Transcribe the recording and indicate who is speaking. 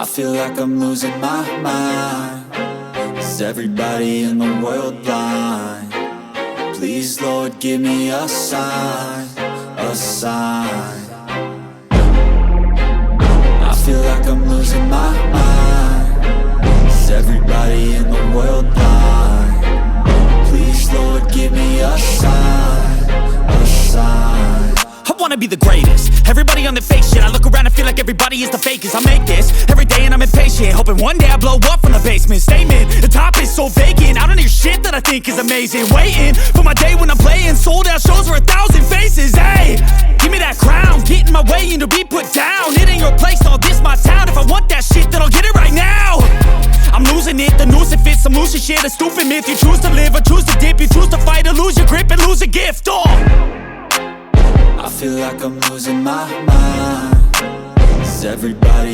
Speaker 1: I feel like I'm losing my mind. Is everybody in the world blind? Please, Lord, give me a sign, a sign. I feel like I'm losing my mind. Is everybody in the world blind? Please, Lord, give me a sign, a sign.
Speaker 2: I wanna be the greatest. Everybody on the fake shit. I look around and feel like everybody is the fakest. I make this every day and I'm impatient, hoping one day I blow up from the basement. Statement, the top is so vacant. I don't hear shit that I think is amazing. Waiting for my day when I'm playing sold out shows for 1,000 faces. Hey, give me that crown, get in my way and to be put down. It ain't your place, all this my town. If I want that shit, then I'll get it right now. I'm losing it, the noose it fits. I'm losing shit, a stupid myth. You choose to live or choose to dip. You choose to fight or lose your grip and lose a gift.
Speaker 1: I feel like I'm losing my mind. Is everybody